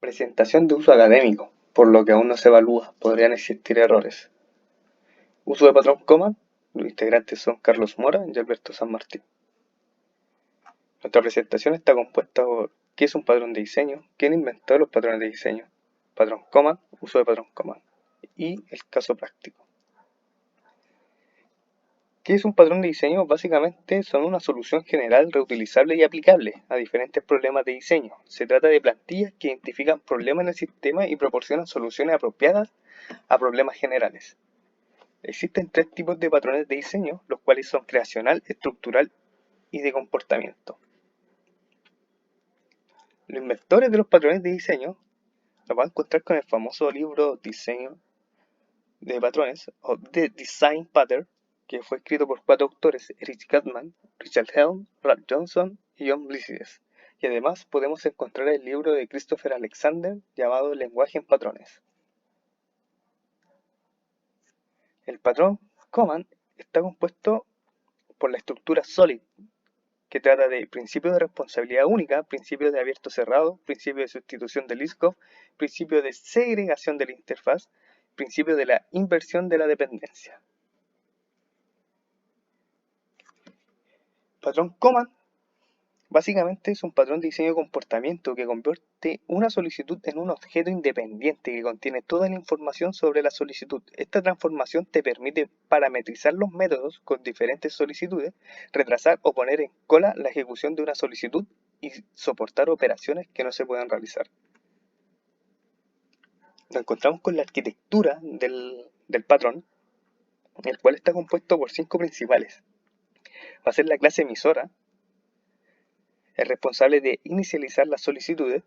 Presentación de uso académico, por lo que aún no se evalúa, podrían existir errores. Uso de patrón coma, los integrantes son Carlos Mora y Alberto San Martín. Nuestra presentación está compuesta por qué es un patrón de diseño, quién inventó los patrones de diseño, patrón coma, uso de patrón coma y el caso práctico. ¿Qué es un patrón de diseño? Básicamente son una solución general reutilizable y aplicable a diferentes problemas de diseño. Se trata de plantillas que identifican problemas en el sistema y proporcionan soluciones apropiadas a problemas generales. Existen tres tipos de patrones de diseño, los cuales son creacional, estructural y de comportamiento. Los inventores de los patrones de diseño los van a encontrar con el famoso libro Diseño de Patrones o The Design Pattern, que fue escrito por cuatro autores: Erich Kaufman, Richard Helm, Ralph Johnson y John Blisides. Y además podemos encontrar el libro de Christopher Alexander llamado Lenguaje en Patrones. El patrón Command está compuesto por la estructura SOLID, que trata de principio de responsabilidad única, principio de abierto cerrado, principio de sustitución del ISCOF, principio de segregación de la interfaz, principio de la inversión de la dependencia. Patrón command básicamente es un patrón de diseño de comportamiento que convierte una solicitud en un objeto independiente que contiene toda la información sobre la solicitud. Esta transformación te permite parametrizar los métodos con diferentes solicitudes, retrasar o poner en cola la ejecución de una solicitud y soportar operaciones que no se puedan realizar. Nos encontramos con la arquitectura del patrón, el cual está compuesto por 5 principales. Va a ser la clase emisora, el responsable de inicializar las solicitudes,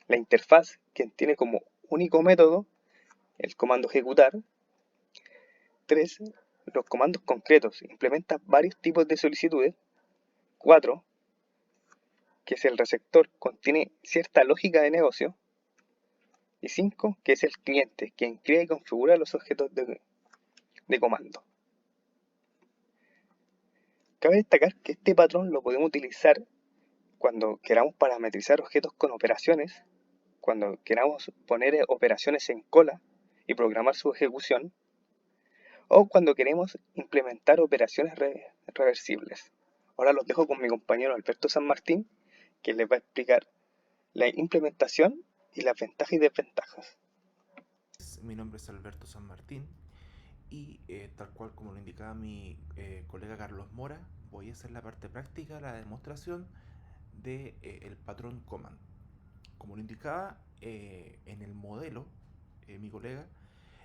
la interfaz, que tiene como único método el comando ejecutar. 3. Los comandos concretos, implementa varios tipos de solicitudes. 4. Que es el receptor, contiene cierta lógica de negocio. Y 5. Que es el cliente, quien crea y configura los objetos de comando. Cabe destacar que este patrón lo podemos utilizar cuando queramos parametrizar objetos con operaciones, cuando queramos poner operaciones en cola y programar su ejecución, o cuando queremos implementar operaciones reversibles. Ahora los dejo con mi compañero Alberto San Martín, que les va a explicar la implementación y las ventajas y desventajas. Mi nombre es Alberto San Martín y tal cual como lo indicaba mi colega Carlos Mora, voy a hacer la parte práctica, la demostración de el patrón command. Como lo indicaba en el modelo, mi colega,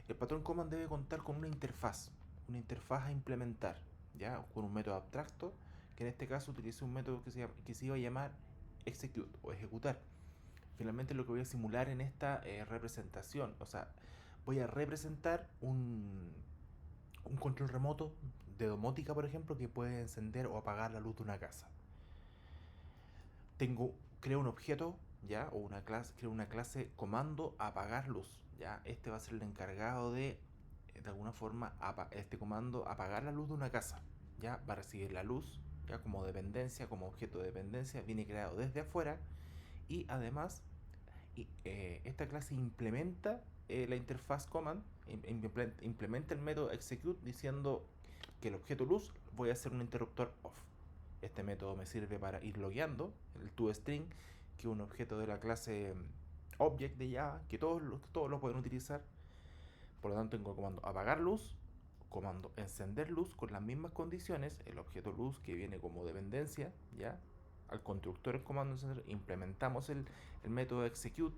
el patrón command debe contar con una interfaz a implementar, ya con un método abstracto, que en este caso utilice un método que se iba a llamar execute o ejecutar. Finalmente lo que voy a simular en esta representación, o sea, voy a representar un control remoto de domótica, por ejemplo, que puede encender o apagar la luz de una casa. Creo un objeto, ya, o creo una clase comando apagar luz, ya. Este va a ser el encargado de alguna forma, este comando apagar la luz de una casa, ya. Va a recibir la luz, ya, como dependencia, como objeto de dependencia, viene creado desde afuera y además esta clase implementa la interfaz command, implementa el método execute diciendo que el objeto luz voy a hacer un interruptor off. Este método me sirve para ir logueando el toString, que es un objeto de la clase object de Java, que todos lo pueden utilizar. Por lo tanto, tengo el comando apagar luz, comando encender luz con las mismas condiciones, el objeto luz que viene como dependencia, ya. Al constructor el comando encender, implementamos el método execute,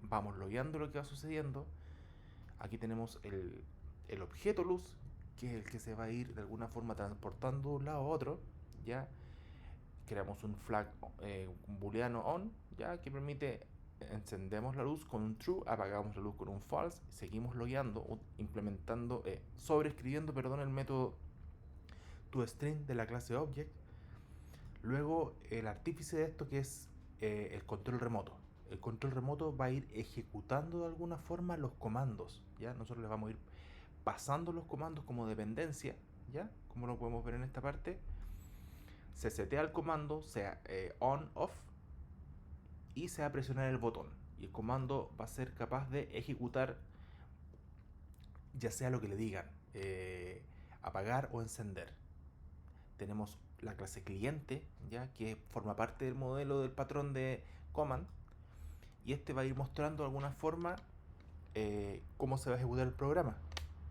vamos logueando lo que va sucediendo. Aquí tenemos el objeto luz, que es el que se va a ir de alguna forma transportando de un lado a otro, ya. Creamos un flag, un booleano on, ya, que permite encendemos la luz con un true, apagamos la luz con un false, seguimos logueando, implementando, sobreescribiendo, perdón, el método toString de la clase object. Luego el artífice de esto, que es el control remoto. El control remoto va a ir ejecutando de alguna forma los comandos, ¿ya? Nosotros les vamos a ir pasando los comandos como dependencia, ¿ya? Como lo podemos ver en esta parte. Se setea el comando, sea on, off, y se va a presionar el botón. Y el comando va a ser capaz de ejecutar ya sea lo que le digan, apagar o encender. Tenemos la clase cliente, ya que forma parte del modelo del patrón de command, y este va a ir mostrando de alguna forma cómo se va a ejecutar el programa.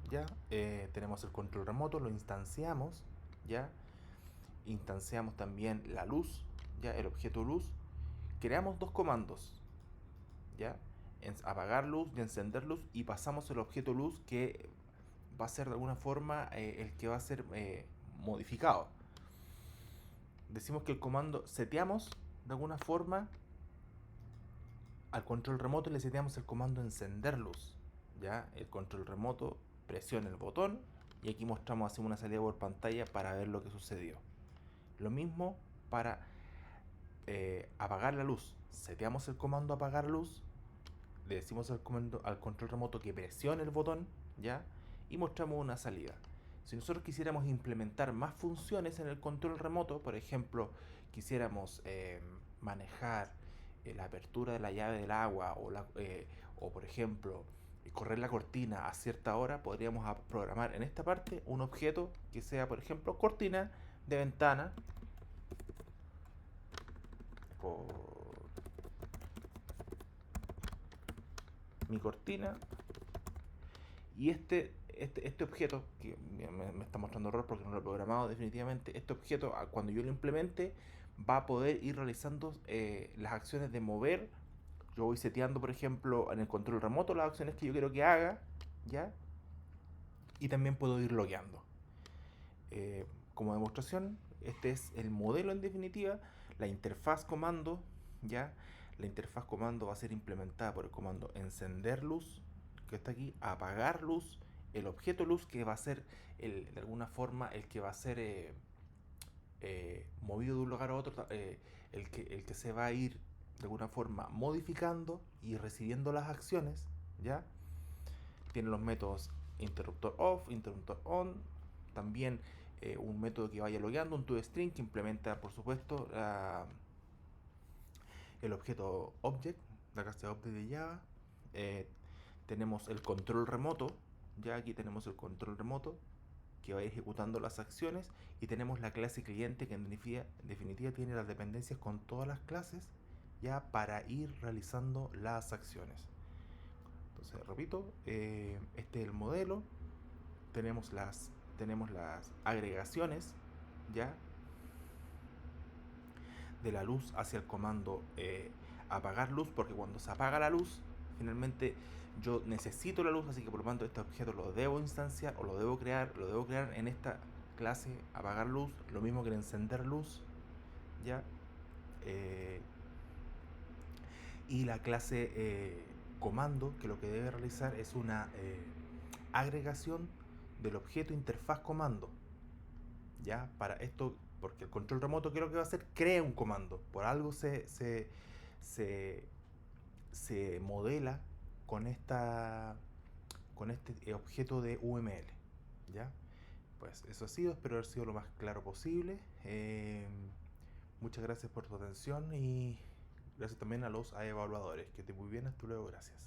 ¿Ya? Tenemos el control remoto, lo instanciamos, ¿ya? Instanciamos también la luz, ¿ya? El objeto luz. Creamos dos comandos, ¿ya? Apagar luz y encender luz, y pasamos el objeto luz que va a ser de alguna forma el que va a ser modificado. Decimos que el comando seteamos de alguna forma al control remoto, le seteamos el comando encender luz. Ya el control remoto presiona el botón y aquí mostramos, hacemos una salida por pantalla para ver lo que sucedió. Lo mismo para apagar la luz. Seteamos el comando apagar luz, le decimos al control remoto que presione el botón, ya, y mostramos una salida. Si nosotros quisiéramos implementar más funciones en el control remoto, por ejemplo, quisiéramos manejar la apertura de la llave del agua o por ejemplo, correr la cortina a cierta hora, podríamos programar en esta parte un objeto que sea, por ejemplo, cortina de ventana. Mi cortina. Y este objeto, que me está mostrando error porque no lo he programado definitivamente, este objeto, cuando yo lo implemente, va a poder ir realizando las acciones de mover. Yo voy seteando, por ejemplo, en el control remoto las acciones que yo quiero que haga, ¿ya? Y también puedo ir logueando. Como demostración, este es el modelo en definitiva. La interfaz comando, ¿ya? La interfaz comando va a ser implementada por el comando encender luz, que está aquí, apagar luz, el objeto luz, que va a ser de alguna forma el que va a ser movido de un lugar a otro, el que se va a ir de alguna forma modificando y recibiendo las acciones, ¿ya? Tiene los métodos interruptor off, interruptor on, también un método que vaya logueando, un toString que implementa, por supuesto, el objeto object, la clase object de Java. Tenemos el control remoto, ya aquí tenemos el control remoto que va a ir ejecutando las acciones, y tenemos la clase cliente que en definitiva tiene las dependencias con todas las clases ya para ir realizando las acciones. Entonces, repito, este es el modelo. Tenemos las agregaciones ya de la luz hacia el comando apagar luz, porque cuando se apaga la luz, finalmente yo necesito la luz, así que por lo tanto este objeto lo debo instanciar o lo debo crear en esta clase apagar luz, lo mismo que el encender luz, ya. Eh, y la clase comando, que lo que debe realizar es una agregación del objeto interfaz comando, ya, para esto, porque el control remoto, ¿qué es lo que va a hacer? Crea un comando, por algo se, se modela con este objeto de UML, ya. Pues eso ha sido, espero haber sido lo más claro posible. Muchas gracias por tu atención y gracias también a los evaluadores. Que esté muy bien, hasta luego, gracias.